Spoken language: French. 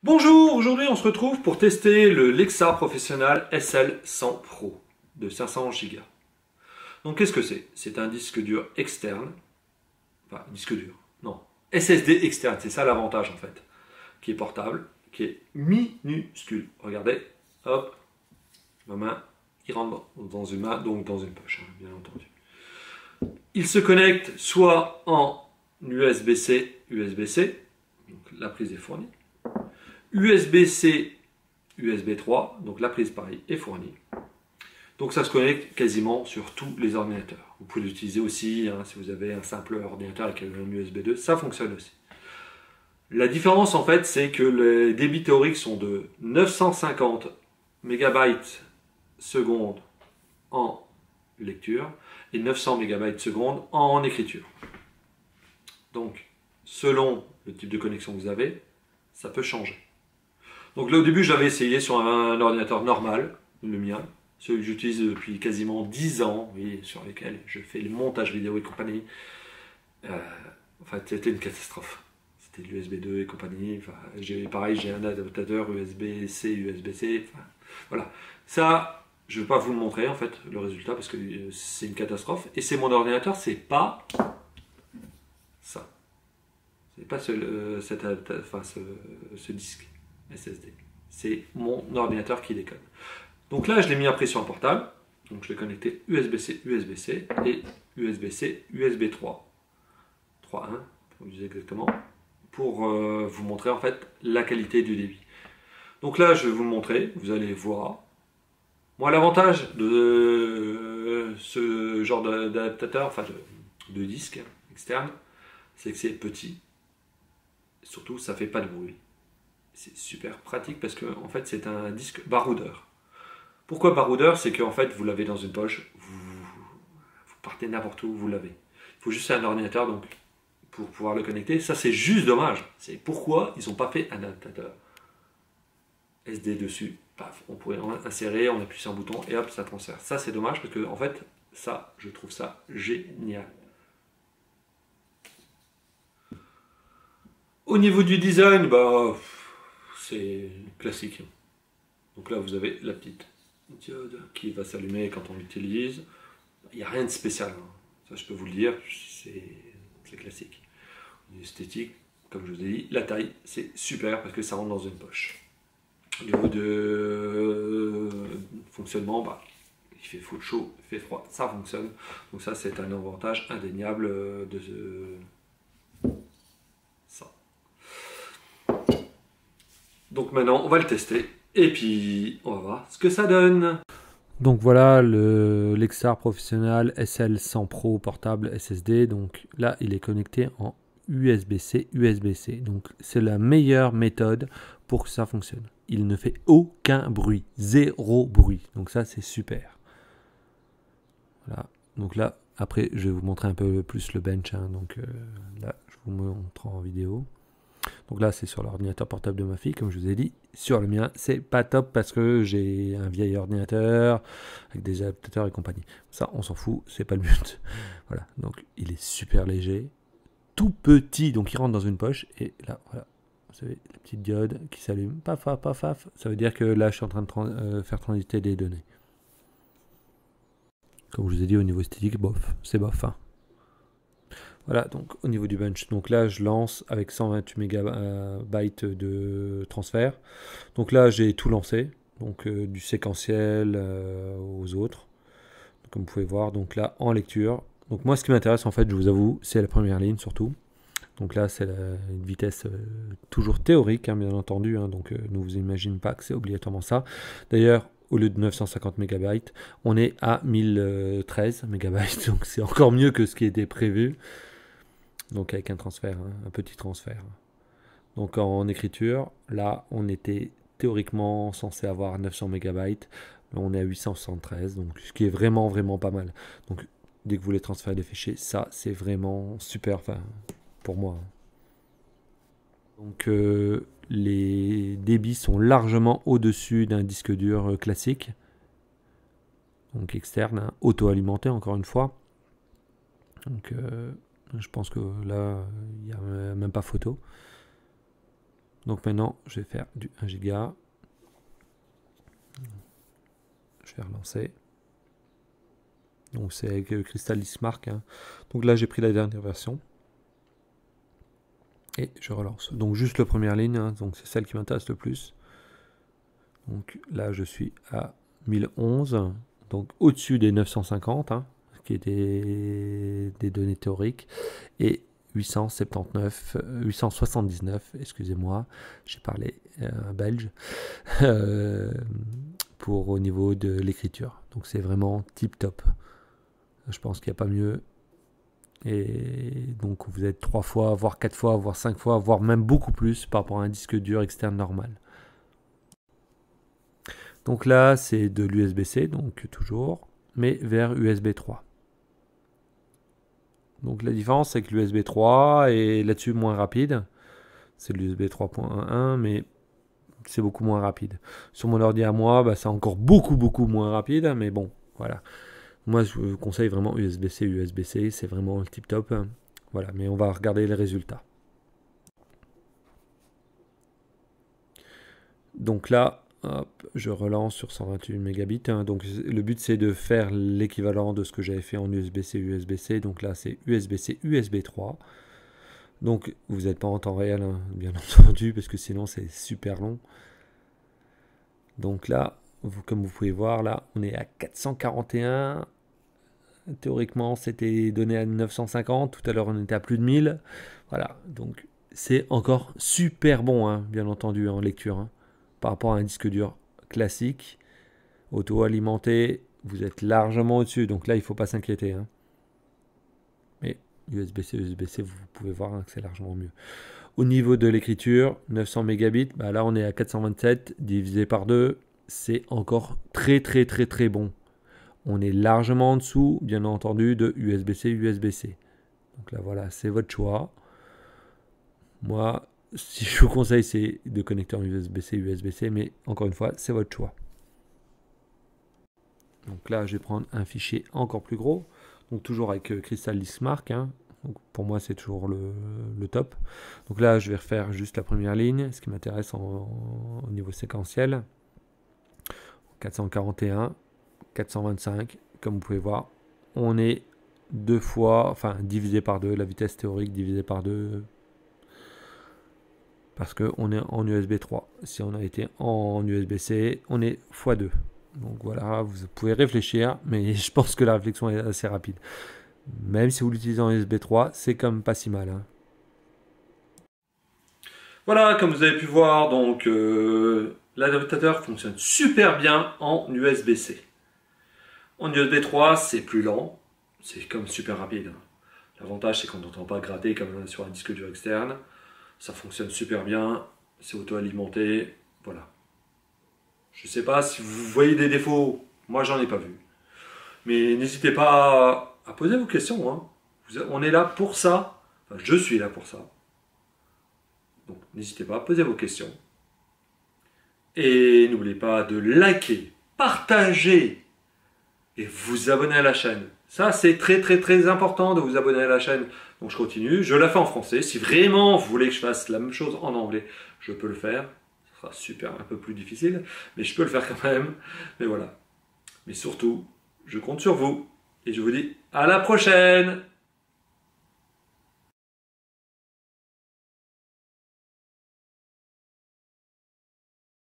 Bonjour, aujourd'hui on se retrouve pour tester le Lexar Professional SL100 Pro de 500 Go. Donc qu'est-ce que c'est? C'est un disque dur externe, enfin disque dur, non, SSD externe, c'est ça l'avantage en fait, qui est portable, qui est minuscule. Regardez, hop, ma main, il rentre dans une main, donc dans une poche, hein, bien entendu. Il se connecte soit en USB-C, USB-C, donc la prise est fournie, USB-C, USB 3, donc la prise pareil est fournie. Donc ça se connecte quasiment sur tous les ordinateurs. Vous pouvez l'utiliser aussi hein, si vous avez un simple ordinateur avec un USB 2, ça fonctionne aussi. La différence en fait c'est que les débits théoriques sont de 950 MB seconde en lecture et 900 MB seconde en écriture. Donc selon le type de connexion que vous avez, ça peut changer. Donc là au début j'avais essayé sur un ordinateur normal, le mien, celui que j'utilise depuis quasiment 10 ans, et sur lequel je fais le montage vidéo et compagnie. Enfin c'était une catastrophe. C'était l'USB 2 et compagnie. Enfin, pareil j'ai un adaptateur USB-C, USB-C. Enfin, voilà. Ça, je ne vais pas vous le montrer en fait, le résultat, parce que c'est une catastrophe. Et c'est mon ordinateur, c'est pas ça. C'est pas ce disque SSD. C'est mon ordinateur qui déconne. Donc là, je l'ai mis à pression portable. Donc je l'ai connecté USB-C, USB-C et USB-C, USB 3. 3.1, pour utiliser exactement, pour vous montrer en fait la qualité du débit. Donc là, je vais vous le montrer, vous allez voir. Moi, l'avantage de ce genre d'adaptateur, enfin de disque externe, c'est que c'est petit. Surtout, ça fait pas de bruit. C'est super pratique parce que en fait, c'est un disque baroudeur. Pourquoi baroudeur? C'est qu'en fait, vous l'avez dans une poche, vous partez n'importe où, vous l'avez. Il faut juste un ordinateur donc pour pouvoir le connecter. Ça, c'est juste dommage. C'est pourquoi ils n'ont pas fait un adaptateur SD dessus. Paf, on pourrait insérer, on appuie sur un bouton et hop, ça transfère. Ça, c'est dommage parce que en fait, ça, je trouve ça génial. Au niveau du design, bah, c'est classique. Donc là, vous avez la petite diode qui va s'allumer quand on l'utilise. Il n'y a rien de spécial. Hein. Ça, je peux vous le dire, c'est classique. Esthétique, comme je vous ai dit, la taille, c'est super parce que ça rentre dans une poche. Au niveau de fonctionnement, bah, il fait chaud, il fait froid, ça fonctionne. Donc ça, c'est un avantage indéniable de ça. Donc maintenant, on va le tester et puis on va voir ce que ça donne. Donc voilà le Lexar Professional SL100 Pro portable SSD. Donc là, il est connecté en USB-C, USB-C. Donc c'est la meilleure méthode pour que ça fonctionne. Il ne fait aucun bruit, zéro bruit. Donc ça, c'est super. Voilà. Donc là, après, je vais vous montrer un peu plus le bench. Hein. Donc là, je vous montre en vidéo. Donc là, c'est sur l'ordinateur portable de ma fille, comme je vous ai dit. Sur le mien, c'est pas top parce que j'ai un vieil ordinateur avec des adaptateurs et compagnie. Ça, on s'en fout, c'est pas le but. Voilà, donc il est super léger, tout petit, donc il rentre dans une poche. Et là, voilà, vous savez, la petite diode qui s'allume, paf, paf, paf, paf. Ça veut dire que là, je suis en train de faire transiter des données. Comme je vous ai dit, au niveau esthétique, bof, c'est bof. Hein. Voilà, donc au niveau du bench, donc là je lance avec 128 MB de transfert. Donc là j'ai tout lancé, donc du séquentiel aux autres, comme vous pouvez voir. Donc là en lecture, donc moi ce qui m'intéresse en fait, je vous avoue, c'est la première ligne surtout. Donc là c'est une vitesse toujours théorique, hein, bien entendu, hein, donc ne vous imaginez pas que c'est obligatoirement ça. D'ailleurs, au lieu de 950 MB, on est à 1013 MB, donc c'est encore mieux que ce qui était prévu. Donc avec un transfert, hein, un petit transfert. Donc en écriture, là on était théoriquement censé avoir 900 MB, là on est à 873, donc ce qui est vraiment pas mal. Donc dès que vous voulez transférer des fichiers, ça c'est vraiment super, enfin pour moi. Donc les débits sont largement au-dessus d'un disque dur classique, donc externe, hein, auto-alimenté encore une fois. Donc je pense que là, il n'y a même pas photo. Donc maintenant, je vais faire du 1 giga. Je vais relancer. Donc c'est avec Crystal Mark. Hein. Donc là, j'ai pris la dernière version. Et je relance. Donc juste la première ligne, hein, donc c'est celle qui m'intéresse le plus. Donc là, je suis à 1011, donc au-dessus des 950, hein, qui étaient des données théoriques, et 879, excusez-moi, j'ai parlé belge, pour au niveau de l'écriture. Donc c'est vraiment tip top. Je pense qu'il n'y a pas mieux. Et donc vous êtes 3 fois, voire 4 fois, voire 5 fois, voire même beaucoup plus par rapport à un disque dur externe normal. Donc là, c'est de l'USB-C, donc toujours, mais vers USB 3. Donc la différence, c'est que l'USB 3 est là-dessus moins rapide. C'est l'USB 3.1, mais c'est beaucoup moins rapide. Sur mon ordi à moi, bah, c'est encore beaucoup moins rapide, mais bon, voilà. Moi, je vous conseille vraiment USB-C, USB-C, c'est vraiment le tip top. Voilà, mais on va regarder les résultats. Donc là, hop, je relance sur 128 mégabits. Hein. Donc le but, c'est de faire l'équivalent de ce que j'avais fait en USB-C, USB-C. Donc là, c'est USB-C, USB 3. Donc vous n'êtes pas en temps réel, hein, bien entendu, parce que sinon c'est super long. Donc là, comme vous pouvez voir, là, on est à 441. Théoriquement, c'était donné à 950. Tout à l'heure, on était à plus de 1000. Voilà, donc c'est encore super bon, hein, bien entendu, en lecture. Hein, par rapport à un disque dur classique, auto-alimenté, vous êtes largement au-dessus. Donc là, il ne faut pas s'inquiéter. Hein. Mais USB-C, USB-C, vous pouvez voir hein, que c'est largement mieux. Au niveau de l'écriture, 900 mégabits, bah là, on est à 427 divisé par 2. C'est encore très bon. On est largement en dessous, bien entendu, de USB-C, USB-C. Donc là, voilà, c'est votre choix. Moi, si je vous conseille, c'est de connecter en USB-C, USB-C, mais encore une fois, c'est votre choix. Donc là, je vais prendre un fichier encore plus gros. Donc toujours avec Crystal Disk Mark. Hein. Donc pour moi, c'est toujours le top. Donc là, je vais refaire juste la première ligne, ce qui m'intéresse au niveau séquentiel. 441. 425, comme vous pouvez voir, on est deux fois, enfin divisé par 2, la vitesse théorique divisée par 2, parce qu'on est en USB 3. Si on a été en USB-C, on est x2. Donc voilà, vous pouvez réfléchir, mais je pense que la réflexion est assez rapide. Même si vous l'utilisez en USB 3, c'est quand même pas si mal. Hein. Voilà, comme vous avez pu voir, donc l'adaptateur fonctionne super bien en USB-C. En USB 3, c'est plus lent, c'est comme super rapide. L'avantage, c'est qu'on n'entend pas gratter comme sur un disque dur externe. Ça fonctionne super bien, c'est auto-alimenté, voilà. Je ne sais pas si vous voyez des défauts, moi j'en ai pas vu. Mais n'hésitez pas à poser vos questions. Hein. On est là pour ça, enfin, je suis là pour ça. Donc n'hésitez pas à poser vos questions. Et n'oubliez pas de liker, partager et vous abonner à la chaîne. Ça, c'est très important de vous abonner à la chaîne. Donc je continue, je la fais en français. Si vraiment vous voulez que je fasse la même chose en anglais, je peux le faire. Ce sera super, un peu plus difficile, mais je peux le faire quand même. Mais voilà. Mais surtout, je compte sur vous. Et je vous dis à la prochaine!